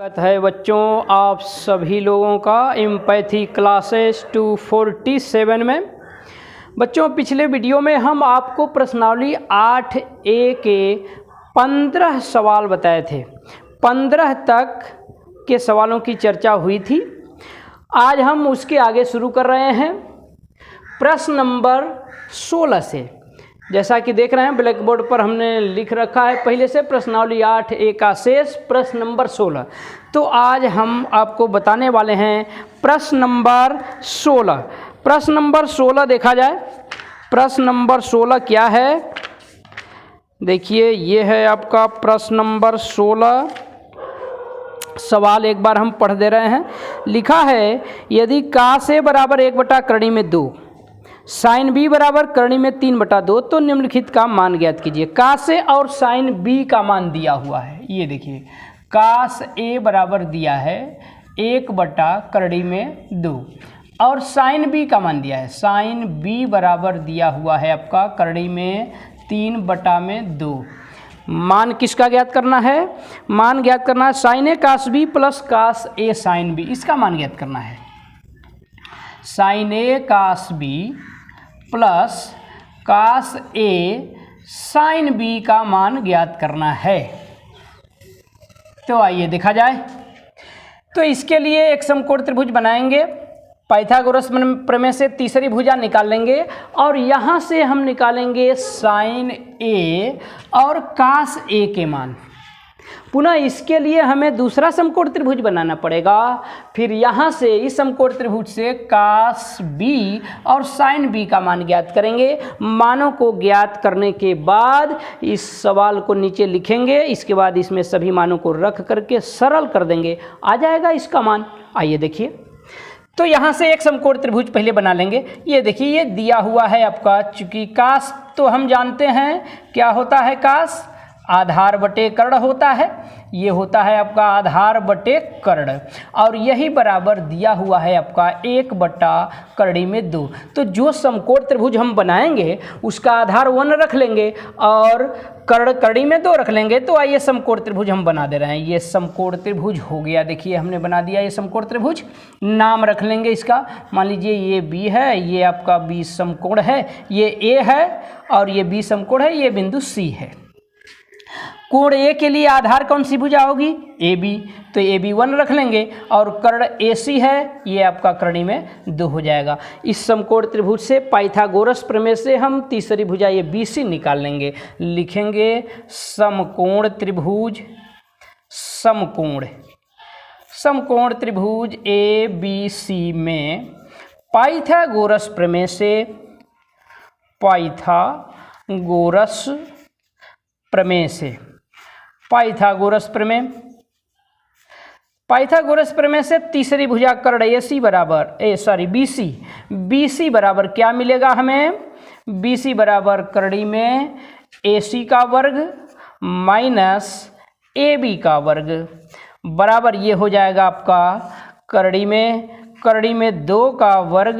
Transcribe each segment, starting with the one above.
स्वागत है बच्चों आप सभी लोगों का एम्पैथी क्लासेस 247 में। बच्चों पिछले वीडियो में हम आपको प्रश्नावली 8A के 15 सवाल बताए थे। 15 तक के सवालों की चर्चा हुई थी। आज हम उसके आगे शुरू कर रहे हैं प्रश्न नंबर 16 से। जैसा कि देख रहे हैं ब्लैक बोर्ड पर हमने लिख रखा है पहले से प्रश्नावली 8A का शेष प्रश्न नंबर 16। तो आज हम आपको बताने वाले हैं प्रश्न नंबर 16। प्रश्न नंबर 16 देखा जाए। प्रश्न नंबर 16 क्या है, देखिए ये है आपका प्रश्न नंबर 16। सवाल एक बार हम पढ़ दे रहे हैं। लिखा है यदि का से बराबर 1/करणी में 2, साइन बी बराबर करणी में 3/2 तो निम्नलिखित का मान ज्ञात कीजिए। कास ए और साइन बी का मान दिया हुआ है। ये देखिए कास ए बराबर दिया है 1/करणी में 2 और साइन बी का मान दिया है। साइन बी बराबर दिया हुआ है आपका करणी में 3/2। मान किसका ज्ञात करना है? मान ज्ञात करना है साइन ए कास बी प्लस कास ए साइन बी। इसका मान ज्ञात करना है। साइन ए कास बी प्लस कास ए साइन बी का मान ज्ञात करना है। तो आइए देखा जाए। तो इसके लिए एक समकोण त्रिभुज बनाएंगे। पाइथागोरस प्रमेय से तीसरी भुजा निकाल लेंगे और यहाँ से हम निकालेंगे साइन ए और कास ए के मान। पुनः इसके लिए हमें दूसरा समकोण त्रिभुज बनाना पड़ेगा। फिर यहाँ से इस समकोण त्रिभुज से कास बी और साइन बी का मान ज्ञात करेंगे। मानों को ज्ञात करने के बाद इस सवाल को नीचे लिखेंगे। इसके बाद इसमें सभी मानों को रख करके सरल कर देंगे, आ जाएगा इसका मान। आइए देखिए। तो यहाँ से एक समकोण त्रिभुज पहले बना लेंगे। ये देखिए ये दिया हुआ है आपका, चूँकि कास तो हम जानते हैं क्या होता है। कास आधार बटे कर्ण होता है। ये होता है आपका आधार बटे कर्ण और यही बराबर दिया हुआ है आपका 1/करणी में 2। तो जो समकोण त्रिभुज हम बनाएंगे उसका आधार 1 रख लेंगे और कर्ण करणी में 2 रख लेंगे। तो आइए समकोण त्रिभुज हम बना दे रहे हैं। ये समकोण त्रिभुज हो गया। देखिए हमने बना दिया ये समकोण त्रिभुज। नाम रख लेंगे इसका। मान लीजिए ये बी है, ये आपका बी समकोण है, ये ए है और ये बी समकोण है, ये बिंदु सी है। कोण ए के लिए आधार कौन सी भुजा होगी? A B. तो ए बी 1 रख लेंगे और कर्ण ए सी है, ये आपका करणी में 2 हो जाएगा। इस समकोण त्रिभुज से पाइथागोरस प्रमेय से हम तीसरी भुजा ये बी सी निकाल लेंगे। लिखेंगे समकोण त्रिभुज समकोण त्रिभुज ए बी सी में पाइथागोरस प्रमेय से पाइथागोरस प्रमेय से तीसरी भुजा कर्ण AC बराबर BC बराबर क्या मिलेगा हमें? BC बराबर करणी में AC का वर्ग माइनस AB का वर्ग बराबर ये हो जाएगा आपका करणी में 2 का वर्ग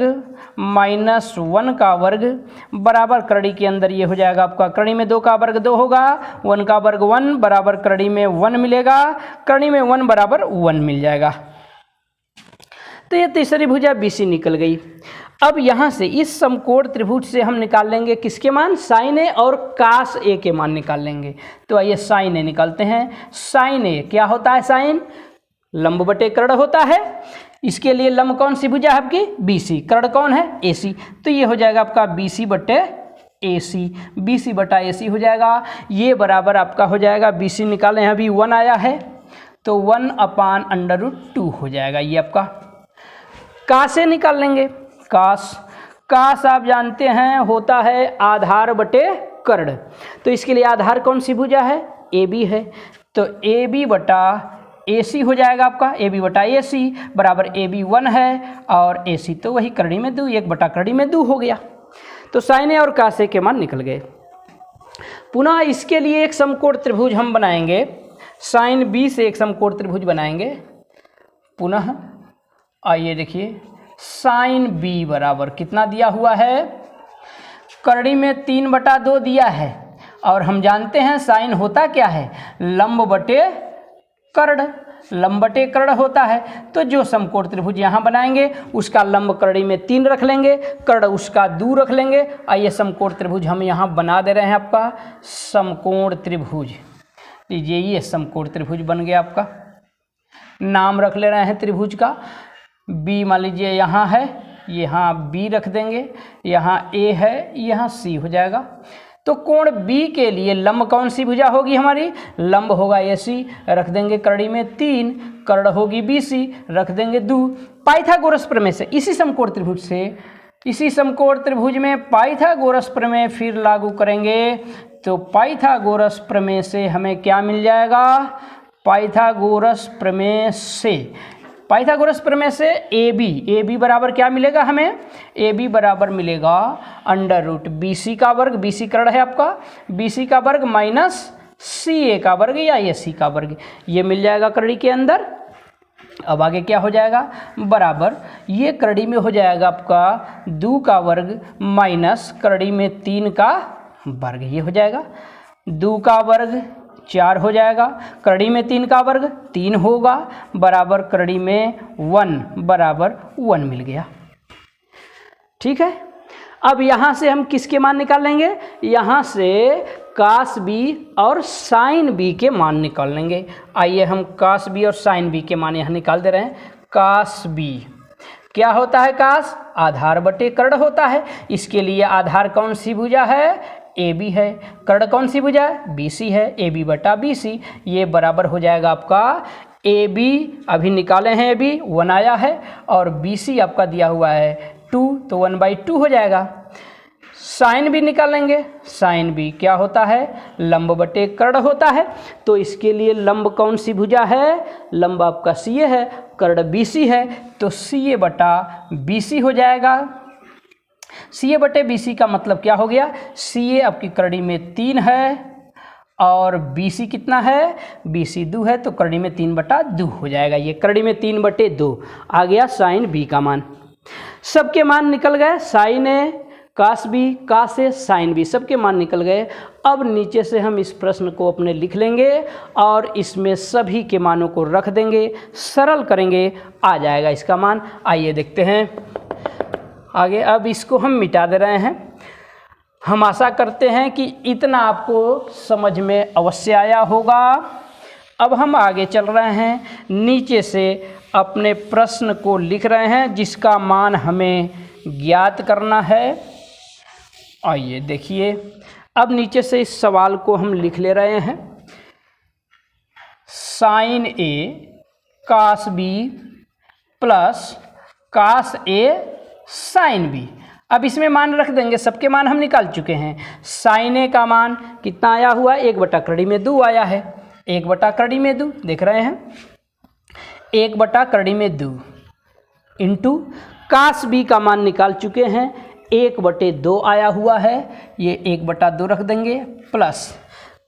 माइनस 1 का वर्ग बराबर करणी के अंदर ये हो जाएगा आपका करणी में 2 का वर्ग 2 होगा, 1 का वर्ग 1 बराबर करणी में 1 मिलेगा। करणी में 1 बराबर 1 मिल जाएगा। तो ये तीसरी भुजा BC निकल गई। अब यहाँ से इस समकोण त्रिभुज से हम निकाल लेंगे किसके मान? साइन ए और कास ए के मान निकाल लेंगे। तो आइए साइन ए निकालते हैं। साइन ए क्या होता है? साइन लंब बटे कर्ण होता है। इसके लिए लंब कौन सी भुजा है आपकी? BC। कर्ण कौन है? AC। तो ये हो जाएगा आपका BC बटे AC। BC बटा AC हो जाएगा। ये बराबर आपका हो जाएगा BC निकालें हैं, अभी 1 आया है तो 1/√2 हो जाएगा। ये आपका कास से निकाल लेंगे। कास आप जानते हैं होता है आधार बटे कर्ण। तो इसके लिए आधार कौन सी भुजा है? AB है। तो AB बटा AC हो जाएगा आपका। AB बटा AC बराबर AB 1 है और AC तो वही करणी में 2, 1/करणी में 2 हो गया। तो साइन ए और कास ए के मान निकल गए। पुनः इसके लिए एक समकोण त्रिभुज हम बनाएंगे। साइन B से एक समकोण त्रिभुज बनाएंगे। पुनः आइए देखिए साइन B बराबर कितना दिया हुआ है? करणी में 3/2 दिया है और हम जानते हैं साइन होता क्या है? लंब बटे कर्ण। लंब बटे कर्ण होता है। तो जो समकोण त्रिभुज यहाँ बनाएंगे उसका लंब कड़ी में 3 रख लेंगे, कर्ण उसका 2 रख लेंगे। आइए समकोण त्रिभुज हम यहाँ बना दे रहे हैं। आपका समकोण त्रिभुज लीजिए, ये समकोण त्रिभुज बन गया। आपका नाम रख ले रहे हैं त्रिभुज का। बी मान लीजिए यहाँ है, यहाँ बी रख देंगे, यहाँ ए है, यहाँ सी हो जाएगा। तो कोण बी के लिए लंब कौन सी भुजा होगी हमारी? लंब होगा AC, रख देंगे कड़ी में 3, कर्ण होगी BC, रख देंगे 2। पाइथागोरस प्रमेय से इसी समकोण त्रिभुज में पाइथागोरस प्रमेय फिर लागू करेंगे। तो पाइथागोरस प्रमेय से हमें क्या मिल जाएगा? पाइथागोरस प्रमेय से AB बराबर क्या मिलेगा हमें? AB बराबर मिलेगा अंडर रूट BC का वर्ग, BC कर्ण है आपका, BC का वर्ग माइनस CA का वर्ग या AC का वर्ग, ये मिल जाएगा कड़ी के अंदर। अब आगे क्या हो जाएगा? बराबर ये कड़ी में हो जाएगा आपका 2 का वर्ग माइनस कड़ी में 3 का वर्ग, ये हो जाएगा 2 का वर्ग 4 हो जाएगा, कड़ी में 3 का वर्ग 3 होगा, बराबर कड़ी में 1 बराबर 1 मिल गया। ठीक है, अब यहाँ से हम किसके मान निकाल लेंगे? यहाँ से कास B और साइन B के मान निकाल लेंगे। आइए हम कास B और साइन B के मान यहाँ निकाल दे रहे हैं। कास B क्या होता है? कास आधार बटे कर्ण होता है। इसके लिए आधार कौन सी भुजा है? AB है। कर्ण कौन सी भुजा है? BC है। AB बटा BC, ये बराबर हो जाएगा आपका AB, अभी निकाले हैं AB 1 आया है, और BC आपका दिया हुआ है 2, तो 1/2 हो जाएगा। साइन B निकालेंगे। साइन B क्या होता है? लंब बटे कर्ण होता है। तो इसके लिए लंब कौन सी भुजा है? लंब आपका CA है, कर्ण BC है, तो CA बटा BC हो जाएगा। CA बटे BC का मतलब क्या हो गया? CA आपकी कड़ी में 3 है और BC कितना है? BC 2 है, तो कड़ी में 3/2 हो जाएगा। ये कड़ी में 3/2 आ गया साइन B का मान। सबके मान निकल गए, sine A, cos B, cos A, sine B, सबके मान निकल गए। अब नीचे से हम इस प्रश्न को अपने लिख लेंगे और इसमें सभी के मानों को रख देंगे, सरल करेंगे, आ जाएगा इसका मान। आइए देखते हैं आगे। अब इसको हम मिटा दे रहे हैं। हम आशा करते हैं कि इतना आपको समझ में अवश्य आया होगा। अब हम आगे चल रहे हैं, नीचे से अपने प्रश्न को लिख रहे हैं जिसका मान हमें ज्ञात करना है। आइए देखिए, अब नीचे से इस सवाल को हम लिख ले रहे हैं। Sine A cos B plus cos A sine B। अब इसमें मान रख देंगे, सबके मान हम निकाल चुके हैं। साइन A का मान कितना आया हुआ? 1/2 आया है। 1/2 देख रहे हैं, 1/2 इंटू कास B का मान निकाल चुके हैं, 1/2 आया हुआ है, ये 1/2 रख देंगे, प्लस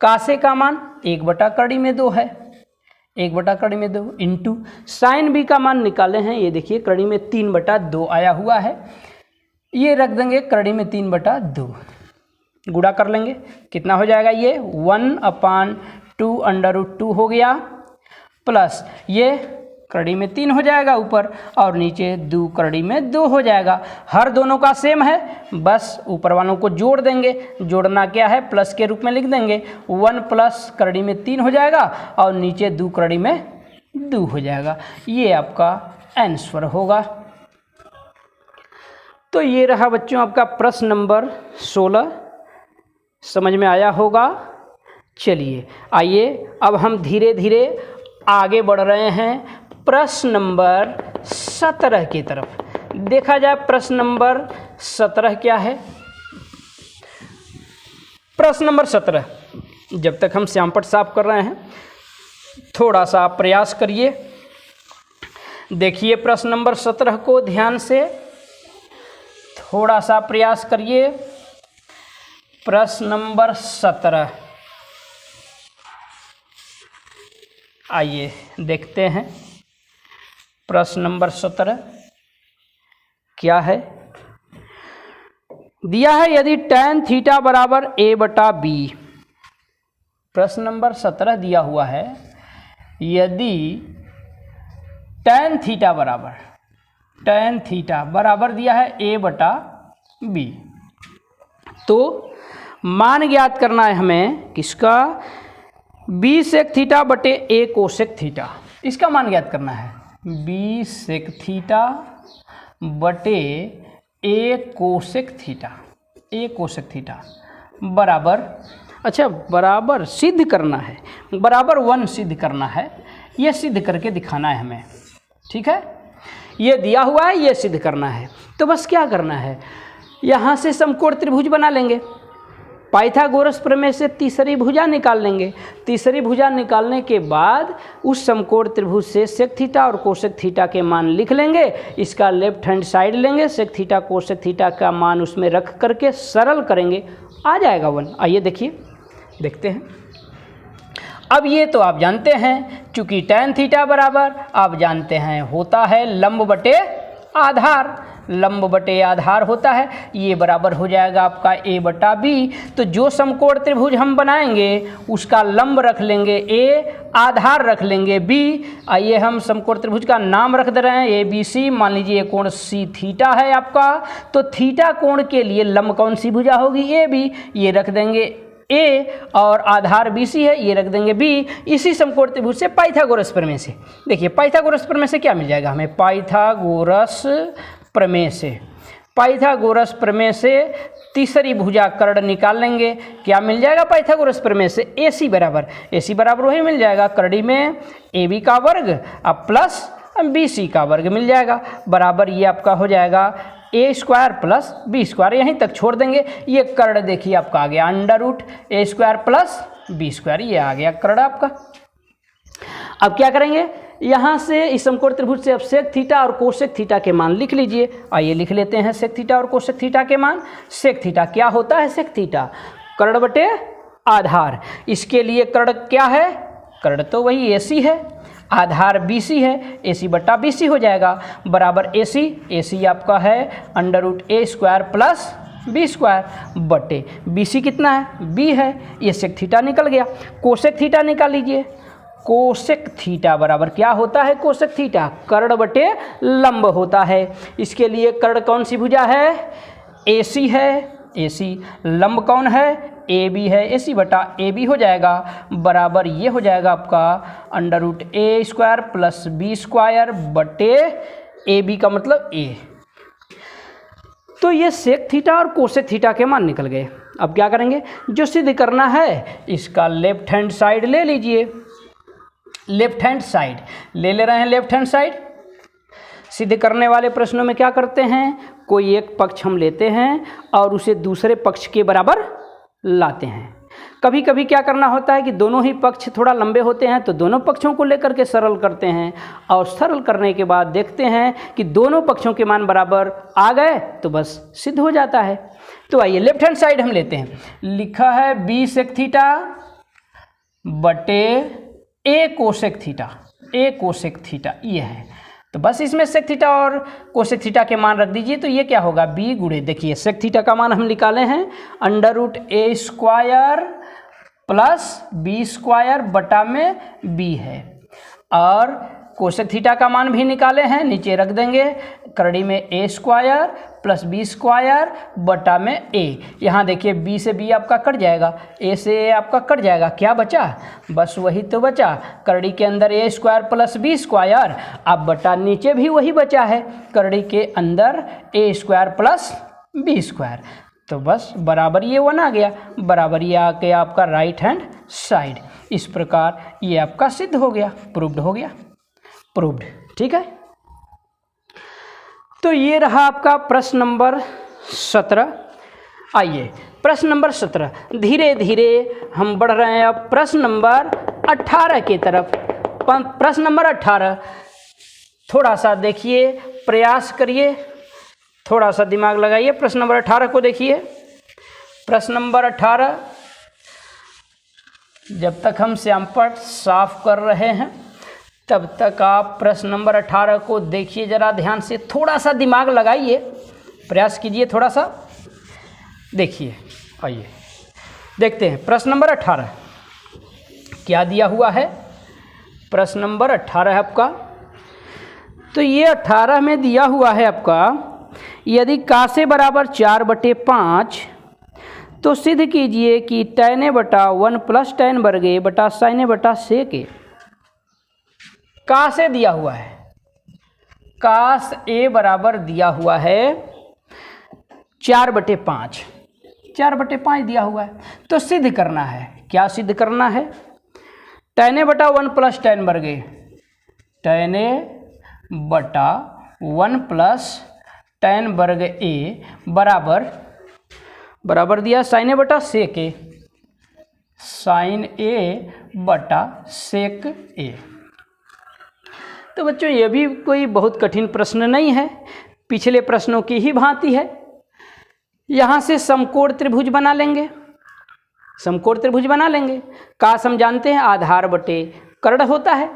कासे का मान 1/2 है, 1/2 इंटू साइन B का मान निकाले हैं, ये देखिए कड़ी में 3/2 आया हुआ है, ये रख देंगे कड़ी में 3/2, गुणा कर लेंगे, कितना हो जाएगा? ये 1/2 √2 हो गया, प्लस ये कड़ी में 3 हो जाएगा ऊपर, और नीचे 2 कड़ी में 2 हो जाएगा। हर दोनों का सेम है, बस ऊपर वालों को जोड़ देंगे। जोड़ना क्या है? प्लस के रूप में लिख देंगे। 1 प्लस कड़ी में 3 हो जाएगा और नीचे 2 कड़ी में 2 हो जाएगा। ये आपका आंसर होगा। तो ये रहा बच्चों आपका प्रश्न नंबर 16। समझ में आया होगा। चलिए आइए अब हम धीरे धीरे आगे बढ़ रहे हैं प्रश्न नंबर 17 की तरफ। देखा जाए प्रश्न नंबर 17 क्या है। प्रश्न नंबर 17, जब तक हम श्यामपट्ट साफ कर रहे हैं थोड़ा सा प्रयास करिए। देखिए प्रश्न नंबर 17 को ध्यान से, थोड़ा सा प्रयास करिए। प्रश्न नंबर 17, आइए देखते हैं प्रश्न नंबर 17 क्या है। दिया है यदि tan थीटा बराबर a/b। प्रश्न नंबर 17 दिया हुआ है, यदि tan थीटा बराबर दिया है a बटा b। तो मान ज्ञात करना है हमें किसका, b सेक थीटा बटे a कोसेक थीटा। इसका मान ज्ञात करना है b सेक थीटा बटे a कोसेक थीटा बराबर, अच्छा बराबर सिद्ध करना है, बराबर 1 सिद्ध करना है। ये सिद्ध करके दिखाना है हमें, ठीक है। ये दिया हुआ है, ये सिद्ध करना है। तो बस क्या करना है, यहाँ से समकोण त्रिभुज बना लेंगे, पाइथागोरस प्रमेय से तीसरी भुजा निकाल लेंगे। तीसरी भुजा निकालने के बाद उस समकोण त्रिभुज से सेक थीटा और कोसेक थीटा के मान लिख लेंगे। इसका लेफ्ट हैंड साइड लेंगे, सेक थीटा कोसेक थीटा का मान उसमें रख करके सरल करेंगे, आ जाएगा 1। आइए देखिए, देखते हैं। अब ये तो आप जानते हैं, चूंकि tan थीटा बराबर आप जानते हैं होता है लंब बटे आधार होता है। ये बराबर हो जाएगा आपका a बटा b। तो जो समकोण त्रिभुज हम बनाएंगे उसका लंब रख लेंगे a, आधार रख लेंगे b। आइए हम समकोण त्रिभुज का नाम रख दे रहे हैं ABC। मान लीजिए कोण c थीटा है आपका, तो थीटा कोण के लिए लंब कौन सी भुजा होगी, AB। ये रख देंगे A और आधार BC है, ये रख देंगे B। इसी समकोण त्रिभुज से पाइथागोरस प्रमेय से, देखिए पाइथागोरस प्रमेय से क्या मिल जाएगा हमें, पाइथागोरस प्रमेय से तीसरी भुजा कर्ण निकाल लेंगे। क्या मिल जाएगा पाइथागोरस प्रमेय से, AC बराबर वही मिल जाएगा, कड़ी में AB का वर्ग अब प्लस BC का वर्ग मिल जाएगा, बराबर ये आपका हो जाएगा a square plus b square. यहीं तक छोड़ देंगे। ये कर्ण देखिए आपका आ गया √a square plus b square, ये आ गया कर्ण आपका। अब क्या करेंगे, यहाँ से इस समकोण त्रिभुज से अब सेक थीटा और कोसेक थीटा के मान लिख लीजिए। आइए लिख लेते हैं सेक थीटा और कोसेक थीटा के मान। सेक थीटा क्या होता है, सेक थीटा कर्ण बटे आधार। इसके लिए कर्ण क्या है, कर्ण तो वही AC है, आधार BC है, AC बटा BC हो जाएगा, बराबर AC आपका है √a square plus b square बटे BC कितना है, B है। ये सेक थीटा निकल गया। कोसेक थीटा निकाल लीजिए। कोसेक थीटा बराबर क्या होता है, कोसेक थीटा कर्ण बटे लंब होता है। इसके लिए कर्ण कौन सी भुजा है, AC है, AC लंब कौन है, AB है, AC बटा AB हो जाएगा, बराबर ये हो जाएगा आपका √a square plus b square बटे AB का मतलब A। तो ये सेक थीटा और कोसेक थीटा के मान निकल गए। अब क्या करेंगे, जो सिद्ध करना है इसका लेफ्ट हैंड साइड ले लीजिए। लेफ्ट हैंड साइड ले रहे हैं, लेफ्ट हैंड साइड। सिद्ध करने वाले प्रश्नों में क्या करते हैं, कोई एक पक्ष हम लेते हैं और उसे दूसरे पक्ष के बराबर लाते हैं। कभी कभी क्या करना होता है कि दोनों ही पक्ष थोड़ा लंबे होते हैं, तो दोनों पक्षों को लेकर के सरल करते हैं और सरल करने के बाद देखते हैं कि दोनों पक्षों के मान बराबर आ गए तो बस सिद्ध हो जाता है। तो आइए लेफ्ट हैंड साइड हम लेते हैं। लिखा है b सेक थीटा बटे a कोसेक थीटा, ये है। तो बस इसमें सेक थीटा और कोसेक थीटा के मान रख दीजिए। तो ये क्या होगा, b गुणे, देखिए सेक थीटा का मान हम निकाले हैं √a square plus b square बटा में b है, और कोसेक थीटा का मान भी निकाले हैं, नीचे रख देंगे करड़ी में a square plus b square बटा में a। यहाँ देखिए b से b आपका कट जाएगा, a से a आपका कट जाएगा, क्या बचा, बस वही तो बचा, करड़ी के अंदर a square plus b square, अब बटा नीचे भी वही बचा है, करड़ी के अंदर a square plus b square. तो बस बराबर ये 1 आ गया, बराबर ये आ गया आपका राइट हैंड साइड। इस प्रकार ये आपका सिद्ध हो गया, प्रूव्ड हो गया, प्रूव्ड, ठीक है। तो ये रहा आपका प्रश्न नंबर 17। आइए प्रश्न नंबर 17, धीरे धीरे हम बढ़ रहे हैं अब प्रश्न नंबर 18 की तरफ। प्रश्न नंबर 18 थोड़ा सा देखिए, प्रयास करिए, थोड़ा सा दिमाग लगाइए। प्रश्न नंबर 18 को देखिए। प्रश्न नंबर 18, जब तक हम श्यामपट्ट साफ कर रहे हैं तब तक आप प्रश्न नंबर 18 को देखिए जरा ध्यान से, थोड़ा सा दिमाग लगाइए, प्रयास कीजिए, थोड़ा सा देखिए। आइए देखते हैं प्रश्न नंबर 18 क्या दिया हुआ है। प्रश्न नंबर 18 है आपका, तो ये 18 में दिया हुआ है आपका, यदि का से बराबर 4/5, तो सिद्ध कीजिए कि tan a बटा 1 प्लस tan वर्ग a बटा sin a बटा sec a। का से दिया हुआ है, कास a बराबर दिया हुआ है 4/5, 4/5 दिया हुआ है। तो सिद्ध करना है, क्या सिद्ध करना है? tan a बटा 1 प्लस tan वर्ग a, tan a बटा 1 प्लस tan वर्ग a बराबर दिया sin a बटा sec a, sin a बटा sec a। तो बच्चों ये भी कोई बहुत कठिन प्रश्न नहीं है, पिछले प्रश्नों की ही भांति है। यहाँ से समकोण त्रिभुज बना लेंगे, समकोण त्रिभुज बना लेंगे। का हम जानते हैं आधार बटे कर्ण होता है,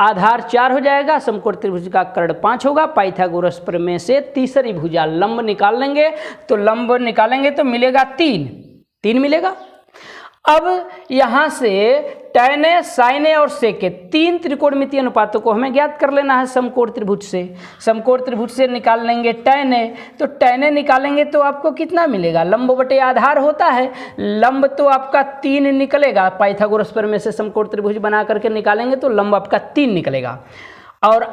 आधार 4 हो जाएगा, समकोण त्रिभुज का कर्ण 5 होगा। पाइथागोरस प्रमेय से तीसरी भुजा लंब निकाल लेंगे, तो लंब निकालेंगे तो मिलेगा 3 मिलेगा। अब यहाँ से tan a, sin a और sec a 3 त्रिकोणमितीय अनुपातों को हमें ज्ञात कर लेना है समकोण त्रिभुज से। समकोण त्रिभुज से निकाल लेंगे tan a, तो tan a निकालेंगे तो आपको कितना मिलेगा? लंब बटे आधार होता है, लंब तो आपका 3 निकलेगा। पाइथागोरस प्रमेय से समकोण त्रिभुज बना करके निकालेंगे तो लंब आपका 3 निकलेगा, और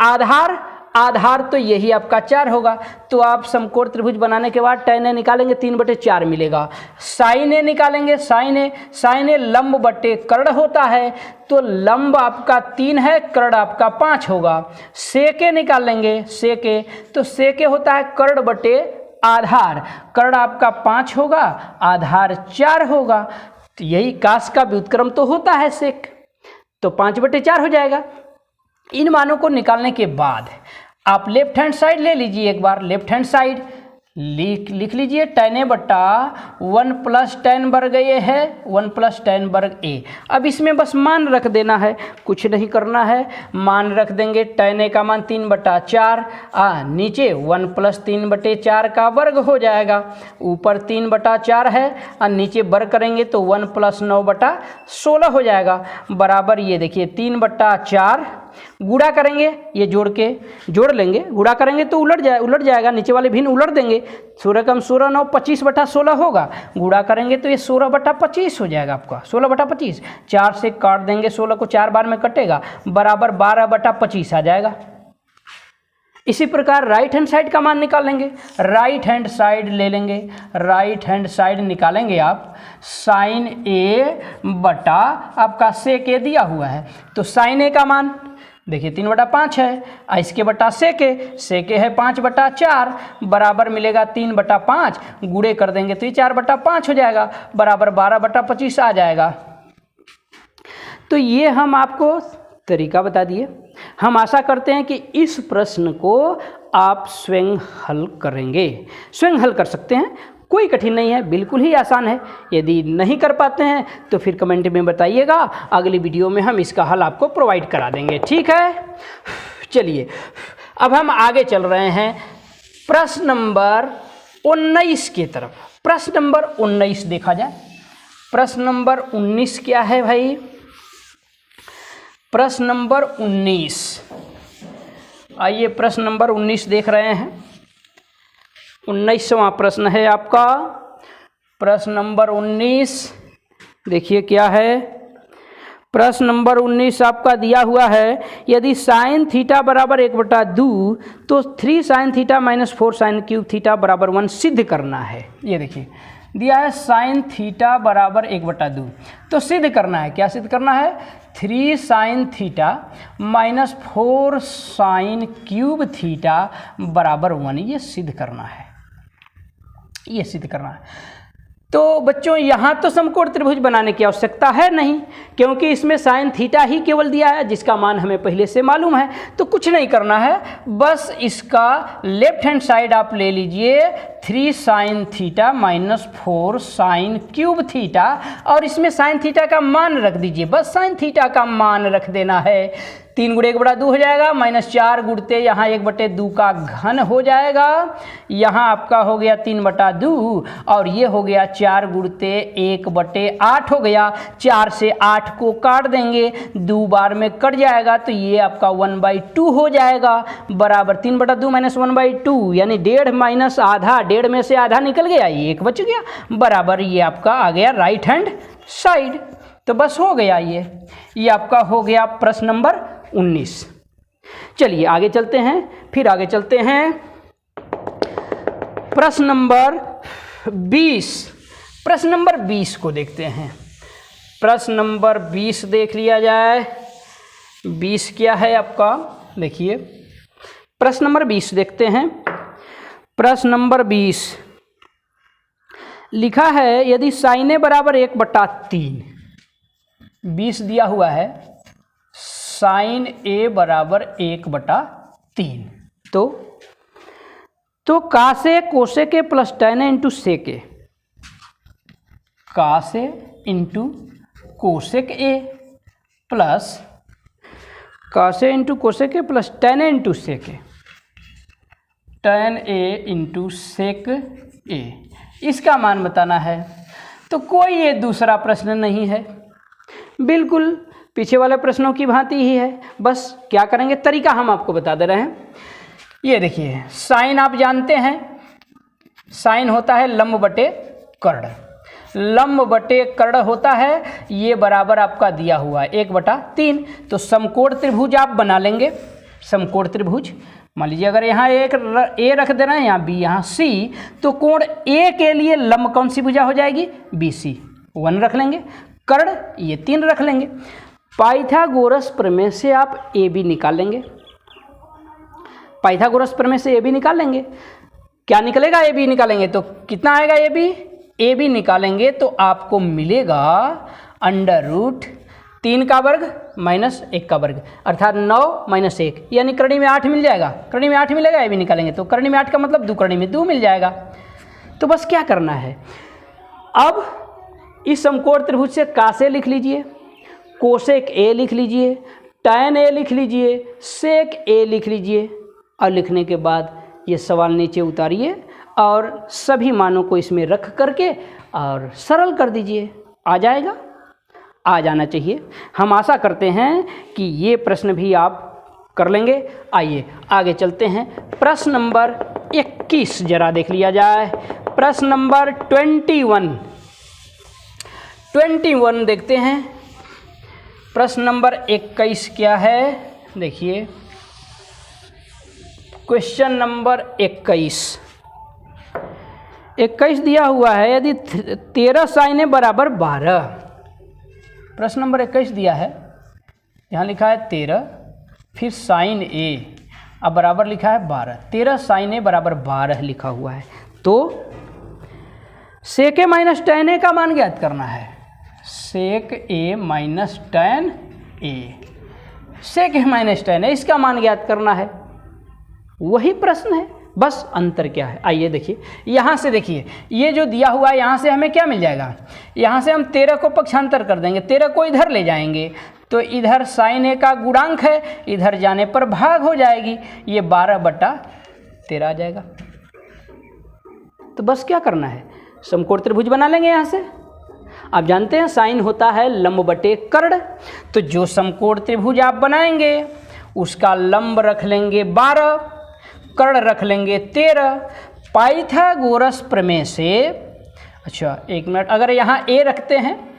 आधार तो यही आपका 4 होगा। तो आप समकोण त्रिभुज बनाने के बाद tan a निकालेंगे 3/4 मिलेगा। sin a निकालेंगे, sin a लंब बटे कर्ण होता है, तो लंब आपका 3 है, कर्ण आपका 5 होगा। sec a निकाल लेंगे, sec a, तो sec a होता है कर्ण बटे आधार, कर्ण आपका 5 होगा, आधार 4 होगा। तो यही कास का व्युत्क्रम तो होता है sec, तो 5/4 हो जाएगा। इन मानों को निकालने के बाद आप लेफ्ट हैंड साइड ले लीजिए, एक बार लेफ्ट हैंड साइड लिख लीजिए। tan a बटा 1 प्लस tan वर्ग a है, 1 प्लस tan वर्ग a। अब इसमें बस मान रख देना है, कुछ नहीं करना है, मान रख देंगे। tan a का मान 3/4, नीचे 1 प्लस 3/4 का वर्ग हो जाएगा, ऊपर 3/4 है, और नीचे वर्ग करेंगे तो 1 प्लस 9/16 हो जाएगा। बराबर ये देखिए 3/4 गुणा करेंगे, ये जोड़ लेंगे, गुणा करेंगे तो उलट जाएगा, नीचे वाले भिन्न उलट देंगे। 16 कम 16 9 25/16 होगा, गुणा करेंगे तो ये 16/25 हो जाएगा आपका, 16/25। 4 से काट देंगे, 16 को 4 बार में कटेगा, बराबर 12/25 आ जाएगा। इसी प्रकार राइट हैंड साइड का मान निकाल लेंगे, राइट हैंड साइड ले लेंगे, राइट हैंड साइड निकालेंगे आप। साइन a बटा आपका sec a दिया हुआ है, तो साइन a का मान देखिए 3/5 है, इसके बटा sec a है 5/4, बराबर मिलेगा 3/5, गुणे कर देंगे तो ये 4/5 हो जाएगा, बराबर 12/25 आ जाएगा। तो ये हम आपको तरीका बता दिए। हम आशा करते हैं कि इस प्रश्न को आप स्वयं हल करेंगे, स्वयं हल कर सकते हैं, कोई कठिन नहीं है, बिल्कुल ही आसान है। यदि नहीं कर पाते हैं तो फिर कमेंट में बताइएगा, अगली वीडियो में हम इसका हल आपको प्रोवाइड करा देंगे, ठीक है। चलिए अब हम आगे चल रहे हैं प्रश्न नंबर 19 की तरफ। प्रश्न नंबर 19 देखा जाए। प्रश्न नंबर 19 क्या है भाई? प्रश्न नंबर 19, आइए प्रश्न नंबर 19 देख रहे हैं। 19वां प्रश्न है आपका। प्रश्न नंबर 19 देखिए क्या है। प्रश्न नंबर 19 आपका दिया हुआ है, यदि साइन थीटा बराबर 1/2 तो 3 sine theta minus 4 sine cube theta बराबर 1 सिद्ध करना है। ये देखिए दिया है साइन थीटा बराबर 1/2, तो सिद्ध करना है। क्या सिद्ध करना है? 3 sine theta minus 4 sine cube theta बराबर 1, ये सिद्ध करना है, ये सिद्ध करना है। तो बच्चों यहाँ तो समकोण त्रिभुज बनाने की आवश्यकता है नहीं, क्योंकि इसमें साइन थीटा ही केवल दिया है, जिसका मान हमें पहले से मालूम है। तो कुछ नहीं करना है, बस इसका लेफ्ट हैंड साइड आप ले लीजिए 3 sine theta minus 4 sine cube theta, और इसमें साइन थीटा का मान रख दीजिए, बस साइन थीटा का मान रख देना है। 3 गुणे 1 बटा 2 हो जाएगा, माइनस 4 गुणते यहाँ 1/2 का घन हो जाएगा। यहाँ आपका हो गया 3/2 और ये हो गया 4 गुणते 1/8 हो गया। 4 से 8 को काट देंगे, 2 बार में कट जाएगा, तो ये आपका 1/2 हो जाएगा, बराबर 3/2 माइनस 1/2 यानी 1.5 माइनस आधा, 1.5 में से आधा निकल गया, ये 1 बच गया, बराबर ये आपका आ गया राइट हैंड साइड। तो बस हो गया, ये आपका हो गया प्रश्न नंबर 19। चलिए आगे चलते हैं, फिर आगे चलते हैं प्रश्न नंबर 20। प्रश्न नंबर 20 को देखते हैं। प्रश्न नंबर 20 देख लिया जाए। 20 क्या है आपका, देखिए प्रश्न नंबर 20 देखते हैं। प्रश्न नंबर 20 लिखा है यदि साइन ए बराबर 1/3, 20 दिया हुआ है, साइन ए बराबर 1/3, तो cos cosec A plus tan A into sec A, cos into cosec A plus cos into cosec A plus tan A into sec A, tan A into sec A, इसका मान बताना है। तो कोई ये दूसरा प्रश्न नहीं है, बिल्कुल पीछे वाले प्रश्नों की भांति ही है। बस क्या करेंगे, तरीका हम आपको बता दे रहे हैं। ये देखिए साइन आप जानते हैं, साइन होता है लंब बटे कर्ण, लंब बटे कर्ण होता है, ये बराबर आपका दिया हुआ है 1/3। तो समकोण त्रिभुज आप बना लेंगे, समकोण त्रिभुज मान लीजिए अगर यहाँ एक ए रख दे रहे हैं, यहाँ बी, यहाँ सी, तो कोण ए के लिए लंब कौन सी भुजा हो जाएगी, BC, 1 रख लेंगे। कर्ण ये 3 रख लेंगे। पाइथागोरस प्रमेय से आप AB निकाल लेंगे, पाइथागोरस प्रमेय से AB निकाल लेंगे। क्या निकलेगा, AB निकालेंगे तो कितना आएगा, AB निकालेंगे तो आपको मिलेगा √3 का वर्ग माइनस 1 का वर्ग, अर्थात 9 माइनस 1, यानी करणी में 8 मिल जाएगा। करणी में 8 मिलेगा, AB निकालेंगे तो करणी में 8 का मतलब 2 करणी में 2 मिल जाएगा। तो बस क्या करना है, अब इस समकोण त्रिभुज से कासे लिख लीजिए, कोसेक ए लिख लीजिए, tan ए लिख लीजिए, सेक ए लिख लीजिए, और लिखने के बाद ये सवाल नीचे उतारिए और सभी मानों को इसमें रख करके और सरल कर दीजिए, आ जाएगा, आ जाना चाहिए। हम आशा करते हैं कि ये प्रश्न भी आप कर लेंगे। आइए आगे चलते हैं, प्रश्न नंबर 21 जरा देख लिया जाए। प्रश्न नंबर 21 देखते हैं। प्रश्न नंबर 21 क्या है, देखिए क्वेश्चन नंबर 21 दिया हुआ है यदि 13 साइन ए बराबर 12। प्रश्न नंबर 21 दिया है, यहाँ लिखा है 13, फिर साइन ए, अब बराबर लिखा है 12, 13 साइन ए बराबर 12 लिखा हुआ है। तो सेक ए माइनस tan ए का मान ज्ञात करना है, सेक ए माइनस tan ए, सेक ए माइनस tan ए, इसका मान ज्ञात करना है। वही प्रश्न है, बस अंतर क्या है, आइए देखिए। यहाँ से देखिए ये जो दिया हुआ है, यहाँ से हमें क्या मिल जाएगा, यहाँ से हम 13 को पक्षांतर कर देंगे, 13 को इधर ले जाएंगे तो इधर साइन ए का गुणांक है, इधर जाने पर भाग हो जाएगी, ये 12/13 आ जाएगा। तो बस क्या करना है, समकोण त्रिभुज बना लेंगे। यहाँ से आप जानते हैं साइन होता है लंब बटे कर्ण, तो जो समकोण त्रिभुज आप बनाएंगे उसका लंब रख लेंगे 12, कर्ण रख लेंगे 13। पाइथागोरस प्रमेय से, अच्छा एक मिनट, अगर यहाँ ए रखते हैं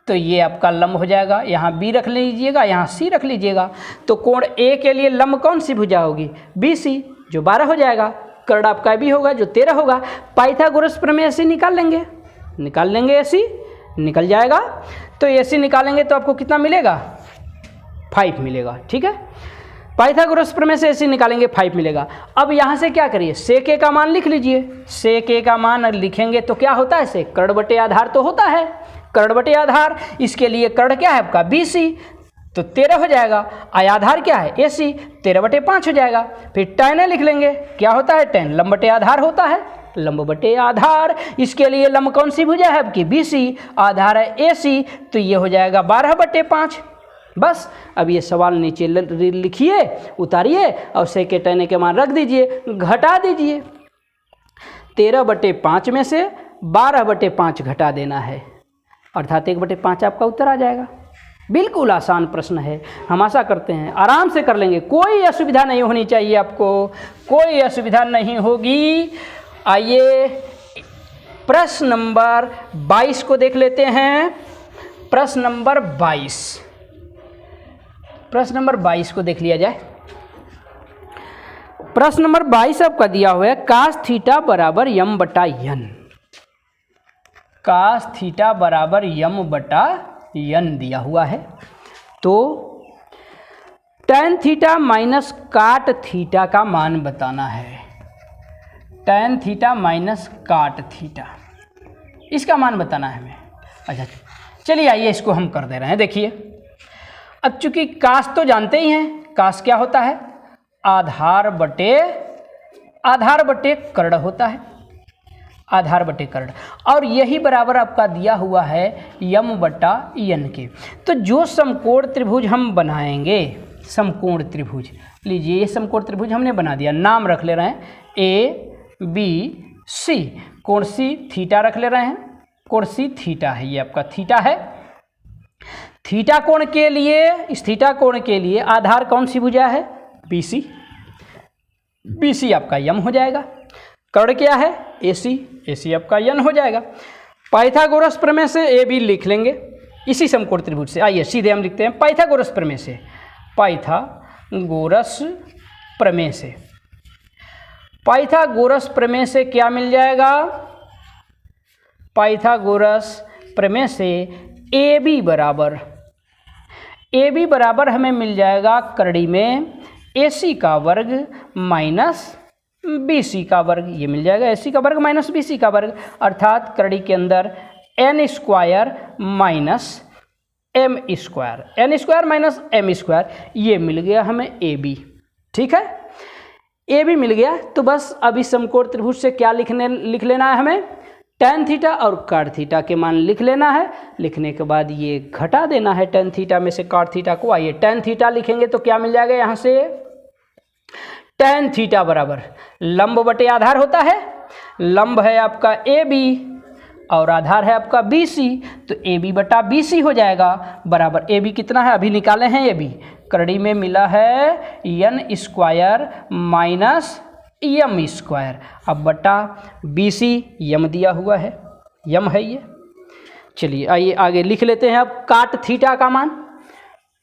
तो ये आपका लंब हो जाएगा, यहाँ बी रख लीजिएगा, यहाँ सी रख लीजिएगा, तो कोण ए के लिए लंब कौन सी भुजा होगी, BC, जो 12 हो जाएगा। कर्ण आपका बी होगा जो 13 होगा। पाइथागोरस प्रमेय से निकाल लेंगे AC निकल जाएगा। तो AC निकालेंगे तो आपको कितना मिलेगा, 5 मिलेगा, ठीक है। पाइथागोरस प्रमेय से AC निकालेंगे 5 मिलेगा। अब यहाँ से क्या करिए, सेक ए का मान लिख लीजिए। सेक ए का मान लिखेंगे तो क्या होता है, सेक कर्ण बटे आधार तो होता है, कर्ण बटे आधार, इसके लिए कर्ण क्या है आपका BC, तो 13 हो जाएगा। आधार क्या है AC, 13/5 हो जाएगा। फिर tan ए लिख लेंगे, क्या होता है tan, लंब बटे आधार होता है, लंब बटे आधार, इसके लिए लंब कौन सी भुजा है आपकी BC, आधार है AC, तो ये हो जाएगा 12/5, बस अब ये सवाल नीचे लिखिए, उतारिए और सेकेंड n के मान रख दीजिए, घटा दीजिए। 13/5 में से 12/5 घटा देना है, अर्थात 1/5 आपका उत्तर आ जाएगा। बिल्कुल आसान प्रश्न है, हम आशा करते हैं आराम से कर लेंगे, कोई असुविधा नहीं होनी चाहिए, आपको कोई असुविधा नहीं होगी। आइए प्रश्न नंबर 22 को देख लेते हैं। प्रश्न नंबर 22 को देख लिया जाए। प्रश्न नंबर 22 आपका दिया हुआ है cos थीटा बराबर m बटा n। cos थीटा बराबर m बटा n दिया हुआ है, तो tan थीटा माइनस काट थीटा का मान बताना है। tan थीटा माइनस काट थीटा, इसका मान बताना है हमें। अच्छा चलिए आइए इसको हम कर दे रहे हैं। देखिए अब चूंकि कास तो जानते ही हैं, कास क्या होता है, आधार बटे कर्ण होता है, आधार बटे कर्ण, और यही बराबर आपका दिया हुआ है m बटा n के। तो जो समकोण त्रिभुज हम बनाएंगे, समकोण त्रिभुज लीजिए, ये समकोण त्रिभुज हमने बना दिया, नाम रख ले रहे हैं ABC, कोण सी थीटा रख ले रहे हैं, कोण सी थीटा है, ये आपका थीटा है। थीटा कोण के लिए, इस थीटा कोण के लिए आधार कौन सी भुजा है, BC, BC आपका m हो जाएगा। कर्ण क्या है, AC, AC आपका n हो जाएगा। पाइथागोरस प्रमेय से AB लिख लेंगे इसी समकोण त्रिभुज से। आइए सीधे हम लिखते हैं पाइथागोरस प्रमेय से, पाइथागोरस प्रमेय से, पाइथागोरस प्रमेय से क्या मिल जाएगा, पाइथागोरस प्रमेय से AB बराबर हमें मिल जाएगा कड़ी में AC का वर्ग माइनस BC का वर्ग, ये मिल जाएगा AC का वर्ग माइनस BC का वर्ग, अर्थात कड़ी के अंदर n square minus m square, n square minus m square, ये मिल गया हमें AB। ठीक है, AB मिल गया, तो बस अभी समकोण त्रिभुज से क्या लिख लेना है हमें, tan थीटा और cot थीटा के मान लिख लेना है। लिखने के बाद ये घटा देना है tan थीटा में से cot थीटा को। आइए tan थीटा लिखेंगे तो क्या मिल जाएगा, यहाँ से tan थीटा बराबर लंब बटे आधार होता है, लंब है आपका AB और आधार है आपका BC, तो AB बटा BC हो जाएगा, बराबर AB कितना है, अभी निकाले हैं AB, कड़ी में मिला है n square minus m square, अब बटा BC m दिया हुआ है, m है ये। चलिए आइए आगे लिख लेते हैं अब cot थीटा का मान।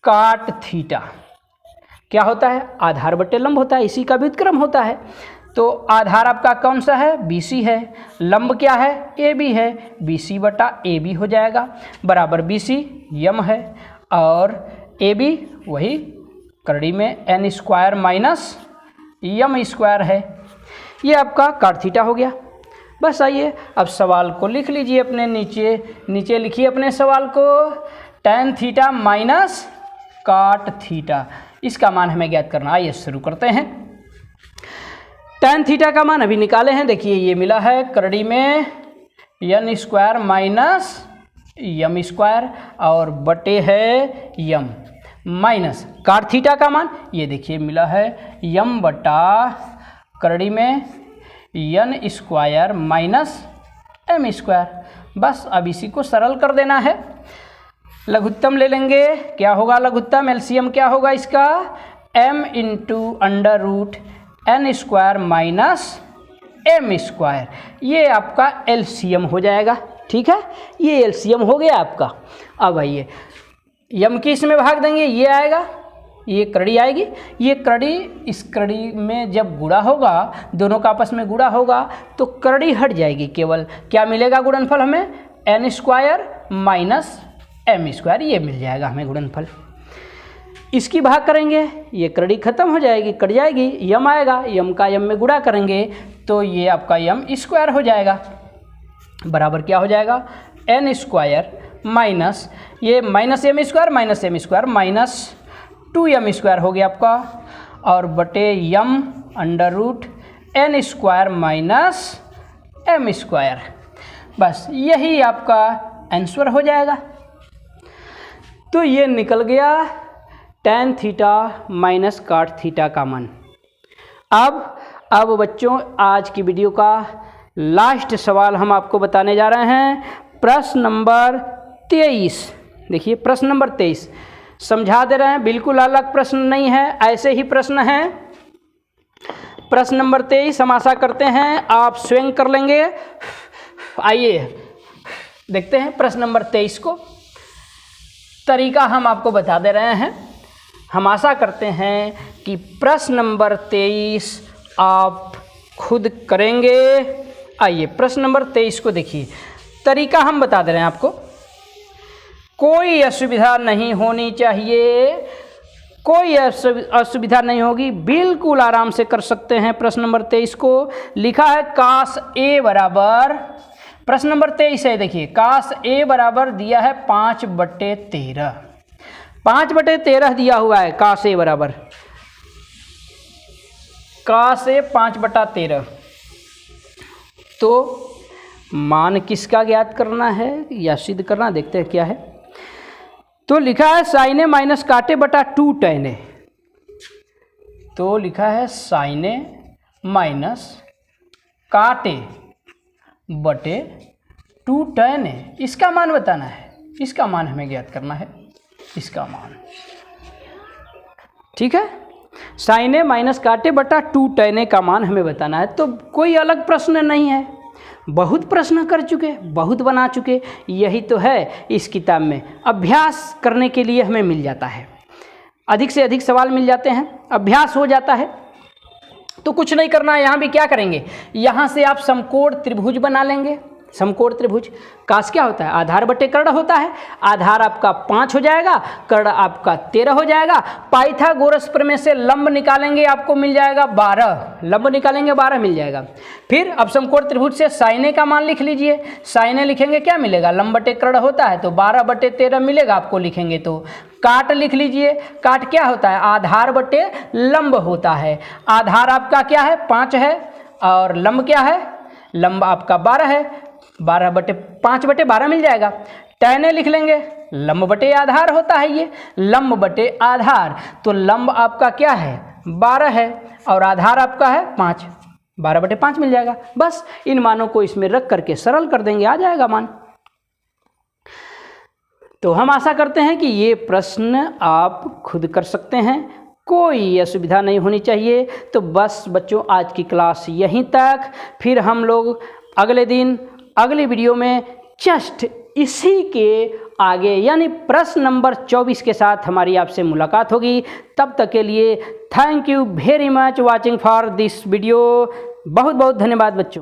cot थीटा क्या होता है, आधार बटे लंब होता है, इसी का व्युत्क्रम होता है। तो आधार आपका कौन सा है, BC है, लंब क्या है, AB है, BC बटा AB हो जाएगा, बराबर BC m है और AB वही कड़ी में n square minus m square है, ये आपका cot थीटा हो गया। बस आइए अब सवाल को लिख लीजिए अपने नीचे लिखिए अपने सवाल को, tan theta minus cot theta, इसका मान हमें ज्ञात करना। आइए शुरू करते हैं। tan थीटा का मान अभी निकाले हैं, देखिए ये मिला है कड़ी में n square minus m square और बटे है m, माइनस cot थीटा का मान ये देखिए मिला है m बटा कड़ी में n square minus m square. बस अब इसी को सरल कर देना है, लघुत्तम ले लेंगे, क्या होगा लघुत्तम, एलसीएम क्या होगा इसका, m into under root n square minus m square, ये आपका एलसीएम हो जाएगा। ठीक है, ये एलसीएम हो गया आपका। अब आइए m की इसमें भाग देंगे, ये आएगा, ये कड़ी आएगी, ये कड़ी इस कड़ी में जब गुणा होगा, दोनों का आपस में गुणा होगा तो कड़ी हट जाएगी, केवल क्या मिलेगा गुणनफल हमें, n square minus m square, ये मिल जाएगा हमें गुणनफल। इसकी भाग करेंगे, ये कड़ी खत्म हो जाएगी, कट जाएगी, m आएगा, m का m में गुणा करेंगे तो ये आपका m स्क्वायर हो जाएगा, बराबर क्या हो जाएगा, n स्क्वायर माइनस ये minus m square minus 2m square हो गया आपका, और बटे m under root n square minus m square. बस यही आपका आंसर हो जाएगा। तो ये निकल गया tan theta minus cot theta का मान। अब बच्चों आज की वीडियो का लास्ट सवाल हम आपको बताने जा रहे हैं। प्रश्न नंबर 23, देखिए प्रश्न नंबर 23 समझा दे रहे हैं, बिल्कुल अलग प्रश्न नहीं है, ऐसे ही प्रश्न हैं। प्रश्न नंबर 23 हम आशा करते हैं आप स्वयं कर लेंगे। आइए देखते हैं प्रश्न नंबर 23 को। तरीका हम आपको बता दे रहे हैं। हम आशा करते हैं कि प्रश्न नंबर 23 आप खुद करेंगे। आइए प्रश्न नंबर 23 को देखिए, तरीका हम बता दे रहे हैं आपको। कोई असुविधा नहीं होनी चाहिए, कोई असुविधा नहीं होगी, बिल्कुल आराम से कर सकते हैं। प्रश्न नंबर 23 को लिखा है काश ए बराबर, प्रश्न नंबर 23 है, देखिए काश ए बराबर दिया है 5/13, 5/13 दिया हुआ है। काश ए बराबर, काश ए 5/13, तो मान किसका ज्ञात करना है या सिद्ध करना, देखते हैं क्या है। तो लिखा है साइन ए माइनस काटे बटा 2 tan ए, तो लिखा है साइन ए माइनस काटे बटे 2 tan ए, इसका मान बताना है, इसका मान हमें ज्ञात करना है, इसका मान। ठीक है, साइन ए माइनस काटे बटा 2 tan ए का मान हमें बताना है। तो कोई अलग प्रश्न नहीं है, बहुत प्रश्न कर चुके, बहुत बना चुके, यही तो है इस किताब में। अभ्यास करने के लिए हमें मिल जाता है, अधिक से अधिक सवाल मिल जाते हैं, अभ्यास हो जाता है। तो कुछ नहीं करना है, यहाँ भी क्या करेंगे, यहाँ से आप समकोण त्रिभुज बना लेंगे। समकोण त्रिभुज काश क्या होता है, आधार बटे कर्ण होता है। आधार आपका 5 हो जाएगा, कर्ण आपका 13 हो जाएगा। पाइथागोरस प्रमेय से लंब निकालेंगे, आपको मिल जाएगा 12, लंब निकालेंगे 12 मिल जाएगा। फिर अब समकोण त्रिभुज से साइन ए का मान लिख लीजिए। साइन ए लिखेंगे क्या मिलेगा, लंब बटे कर्ण होता है तो 12/13 मिलेगा आपको, लिखेंगे तो। काट लिख लीजिए, काट क्या होता है, आधार बटे लंब होता है। आधार आपका क्या है 5 है और लंब क्या है, लंब आपका 12 है, 5/12 मिल जाएगा। tan ए लिख लेंगे, लंब बटे आधार होता है ये, लंब बटे आधार, तो लंब आपका क्या है 12 है और आधार आपका है 5, 12/5 मिल जाएगा। बस इन मानों को इसमें रख करके सरल कर देंगे, आ जाएगा मान। तो हम आशा करते हैं कि ये प्रश्न आप खुद कर सकते हैं, कोई असुविधा नहीं होनी चाहिए। तो बस बच्चों आज की क्लास यहीं तक, फिर हम लोग अगले दिन अगली वीडियो में जस्ट इसी के आगे यानी प्रश्न नंबर 24 के साथ हमारी आपसे मुलाकात होगी। तब तक के लिए thank you very much watching for this video. बहुत बहुत धन्यवाद बच्चों।